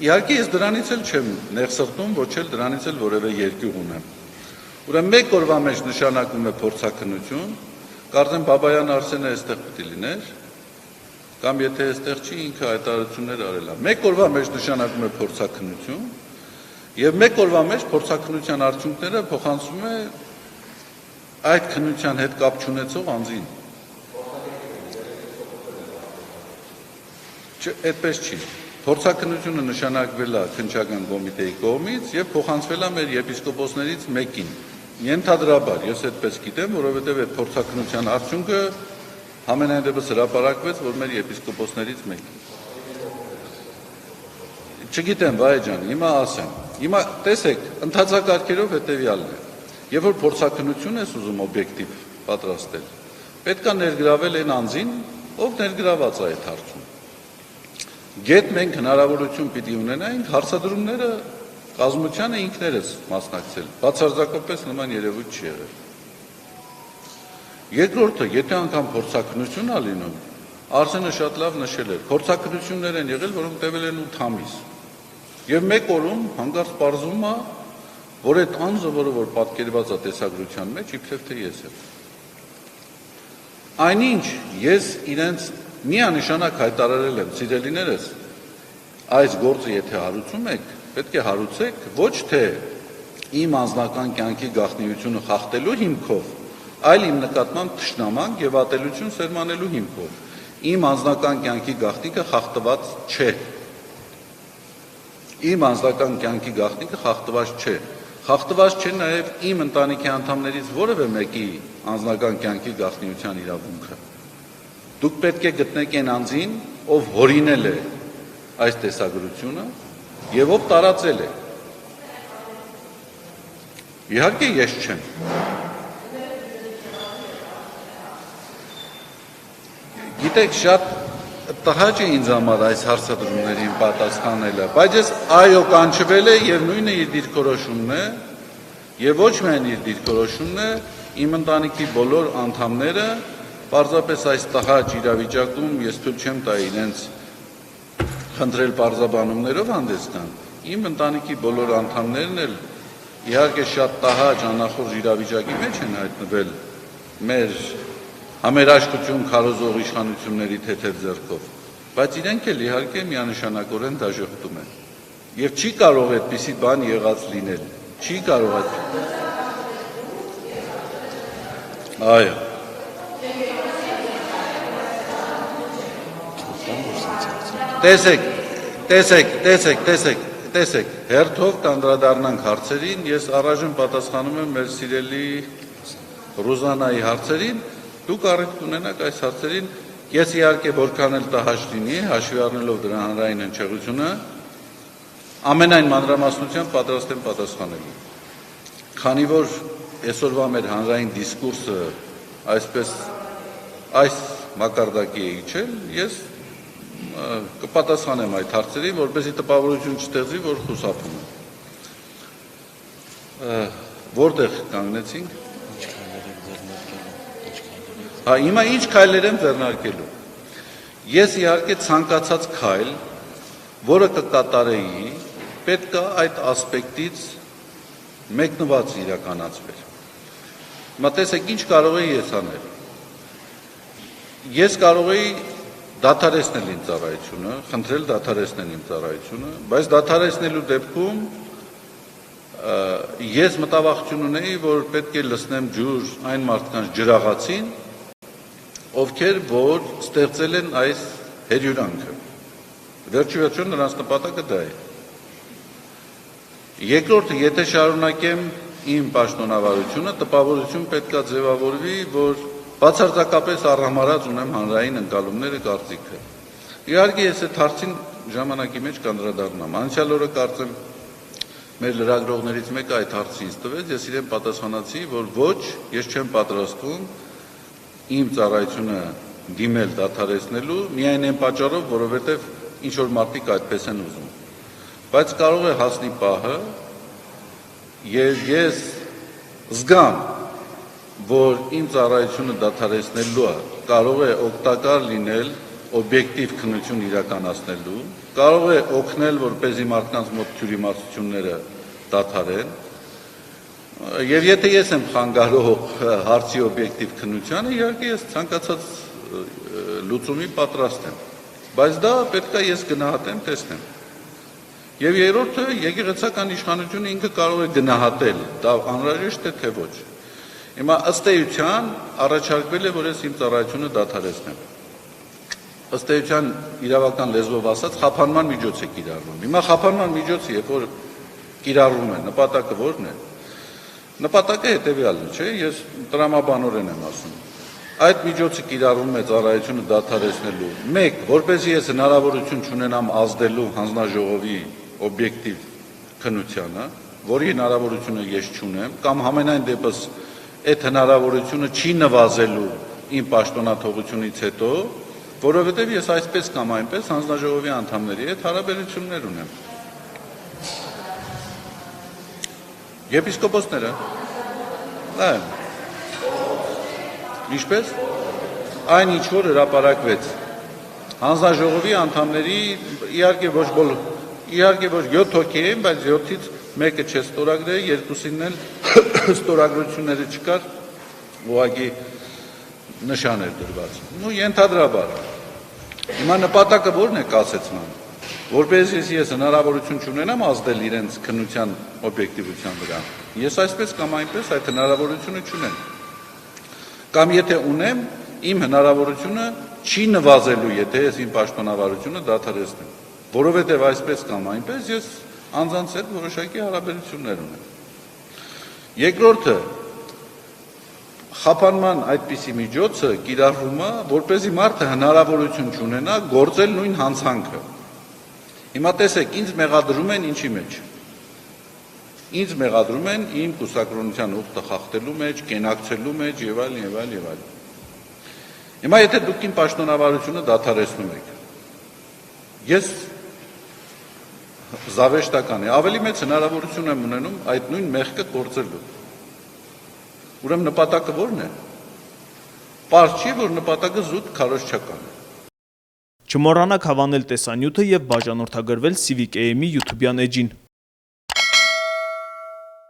Իհարկե ես դրանից էլ չեմ նեղսրտում, ոչ էլ դրանից էլ որևէ երկյուղ ունեմ։ Ուրեմն մեկ օրվա մեջ նշանակում է փորձաքննություն, կարծեմ Բաբայան Արսենը այստեղ պետք է լիներ, կամ եթե այստեղ չի ինքը հայտարարություններ արել է։ Մեկ օրվա մեջ նշանակում է փորձաքննություն, եւ մեկ օրվա մեջ փորձաքննության արդյունքները փոխանցվում է այդ քննության հետ կապ չունեցող անձին։ Այդպես չի։ Փորձաքննությունը նշանակվել է քննչական կոմիտեի կողմից եւ փոխանցվել է մեր եպիսկոպոսներից մեկին։ Ենթադրաբար ես այդպես գիտեմ, որովհետեւ այդ փորձաքննության արդյունքը համենայն դեպս հրապարակվեց, որ մեր եպիսկոպոսներից մեկին։ Չգիտեմ, վայ ջան, հիմա ասեմ։ Հիմա տեսեք, ընթացակարգերով հետեւյալն է։ Երբ որ փորձաքննություն ես ուզում օբյեկտիվ պատրաստել, պետք է ներգրավել այն անձին, ով ներգրաված է այդ հարցում։ Գետ մենք հնարավորություն պիտի ունենայինք հարցադրումները կազմությանը ինքներս մասնակցել, բացարձակապես նման երևույթ չի եղել։ Երկրորդը, եթե անգամ փորձաքննություն է լինում, Արսենը շատ լավ նշել էր, փորձաքննություններ են եղել, որոնք տևել են 8 ամիս։ Եվ մեկ օրում հանկարծ պարզվում է, որ այդ անձը, որ պատկերված է տեսագրության մեջ, իբրև թե ես եմ։ Այնինչ ես իրենց միանշանակ հայտարարել եմ, սիրելիներս, այս գործը եթե հարուցում եք, պետք է հարուցեք ոչ թե իմ անձնական կյանքի գաղտնիությունը խախտելու հիմքով, այլ իմ նկատմամբ թշնամանք եւ ատելություն սերմանելու հիմքով։ Իմ անձնական կյանքի գաղտնիքը խախտված չէ։ Իմ անձնական կյանքի գաղտնիքը խախտված չէ։ Խախտված չէ նաեւ իմ ընտանիքի անդամներից որևէ մեկի անձնական կյանքի գաղտնիության իրավունքը։ Դուք պետք է գտնեք այն անձին, ով հորինել է այս տեսագրությունը եւ ով տարածել է։ Իհարկե ես չեմ։ Գիտեք, շատ տհաճ է ինձ համար այս հարցադրումներին պատասխանելը, բայց ես այո կանչվել է եւ նույնը իր դիրքորոշումն է եւ ոչ միայն իր դիրքորոշումն է, իմ ընտանիքի բոլոր անդամները պարզապես այս տհաճ իրավիճակում ես թույլ չեմ տա իրենց խնդրել պարզաբանումներով հանդես գան։ Իմ ընտանիքի բոլոր անդամներն էլ իհարկե շատ տհաճ անախորժ իրավիճակի մեջ են հայտնվել մեր համերաշխություն քարոզող իշխանությունների թեթև ձեռքով, բայց իրենք էլ իհարկե միանշանակորեն դաժոխտում են։ Եվ չի կարող այդպիսի բան եղած լինել։ Չի կարող այդ։ Այո։ Տեսեք, հերթով կանդրադառնանք հարցերին, ես առայժմ պատասխանում եմ մեր սիրելի Ռուզանայի հարցերին, դուք առիթ կունենաք այս հարցերին, ես իհարկե որքան էլ տհաճ լինի, հաշվի առնելով դրա հանրային հնչեղությունը, ամենայն մանրամասնությամբ պատրաստ եմ պատասխանելու։ Քանի որ այսօրվա մեր հանրային դիսկուրսը այսպես այս մակարդակի է իջել, ես կպատասխանեմ այդ հարցերին, որպեսզի տպավորություն չստեղծվի, որ խուսափում եմ։ Որտեղ կանգնեցինք։ Հիմա ինչ քայլեր եմ ձեռնարկելու։ Ես իհարկե ցանկացած քայլ, որը կկատարեի, պետք է այդ ասպեկտից մեկնված իրականացվեր։ Հիմա տեսեք, ինչ կարող էի ես անել։ Ես կարող էի դադարեցնել իմ ծառայությունը, խնդրել դադարեցնել իմ ծառայությունը, բայց դադարեցնելու դեպքում ես մտավախություն ունեի, որ պետք է լսնեմ ջուր այն մարդկանց ջրաղացին, ովքեր որ ստեղծել են այս հերյուրանքը։ Վերջիվերջո նրանց նպատակը դա է։ Երկրորդը, եթե շարունակեմ իմ պաշտոնավարությունը, տպավորություն պետք է ձևավորվի, որ բացարձակապես առհամարած ունեմ հանրային ընկալումները կարծիքը։ Իհարկե ես այդ հարցին ժամանակի մեջ կանդրադառնամ։ Անցյալ օրը կարծեմ մեր լրագրողներից մեկը այդ հարցը ինձ տվեց, ես իրեն պատասխանացի, որ ոչ, ես չեմ պատրաստվում իմ ծառայությունը դիմել դադարեցնելու, միայն այն պատճառով, որովհետև ինչ որ մարդիկ այդպես են ուզում։ Բայց կարող է հասնի պահը, եւ ես զգամ, որ իմ ծառայությունը դադարեցնելը կարող է օգտակար լինել օբյեկտիվ քննություն իրականացնելու, կարող է օգնել, որպեսզի մարդկանց մոտ թյուրիմացությունները դադարեն, եւ եթե ես եմ խանգարող հարցի օբյեկտիվ քննությանը, իհարկե ես ցանկացած լուծումի պատրաստ եմ, բայց դա պետք է ես գնահատեմ, տեսնեմ։ Եվ երրորդը եկեղեցական իշխանությունը ինքը կարող է գնահատել, դա անհրաժեշտ է թե ոչ։ Հիմա ըստ էության առաջարկվել է, որ ես իմ ծառայությունը դադարեցնեմ։ Ըստ էության իրավական լեզվով ասած խափանման միջոց է կիրառվում։ Հիմա խափանման միջոցը, երբ որ կիրառվում է, նպատակը ո՞րն է։ Նպատակը հետևյալն է, չէ՞, ես տրամաբանորեն եմ ասում։ Այդ միջոցը կիրառվում է ծառայությունը դադարեցնելու։ 1. Որպեսզի ես հնարավորություն չունենամ ազդելու հանձնաժողովի օբյեկտիվ քննությանը, որի հնարավորությունը ես չունեմ, կամ համենայն դեպս այդ հնարավորությունը չի նվազելու իմ պաշտոնաթողությունից հետո, որովհետև ես այսպես կամ այնպես հանձնաժողովի անդամների հետ հարաբերություններ ունեմ։ Եպիսկոպոսները։ Ինչպես այն ինչ որ հրապարակվեց հանձնաժողովի անդամների իհարկե ոչ բոլոր, իհարկե ոչ 7 հոգի են, բայց 7-ից մեկը չէ ստորագրել, երկուսին էլ ստորագրությունները չկար, ուղղակի նշան էր դրված։ Ну ենթադրաբար։ Հիմա նպատակը ո՞րն է կասեցման, որպեսզի ես հնարավորություն չունենամ ազդել իրենց քննության օբյեկտիվության վրա։ Ես այսպես կամ այնպես այդ հնարավորությունը չունեմ։ Կամ եթե ունեմ, իմ հնարավորությունը չի նվազելու, եթե ես իմ պաշտոնավարությունը դադարեցնեմ, որովհետև այսպես կամ այնպես ես անձանց հետ որոշակի հարաբերություններ ունեմ։ Երկրորդը, խափանման այդպիսի միջոցը կիրառվում է, որպեսզի մարդը հնարավորություն չունենա գործել նույն հանցանքը։ Հիմա տեսեք, ինձ մեղադրում են ինչի մեջ։ Ինձ մեղադրում են իմ կուսակրոնության ուխտը խախտելու մեջ, կենակցելու մեջ եւ այլն եւ այլն եւ այլն։ Հիմա եթե դուք իմ պաշտոնավարությունը դադարեցնում եք, ես զավեշտական է, ավելի մեծ հնարավորություն եմ ունենում այդ նույն մեղքը գործելու։ Ուրեմն նպատակը ո՞րն է։ Պարզ չի, որ նպատակը զուտ քարոզչական է։ Չմոռանաք հավանել տեսանյութը եւ բաժանորդագրվել Civic AM-ի YouTube-յան էջին։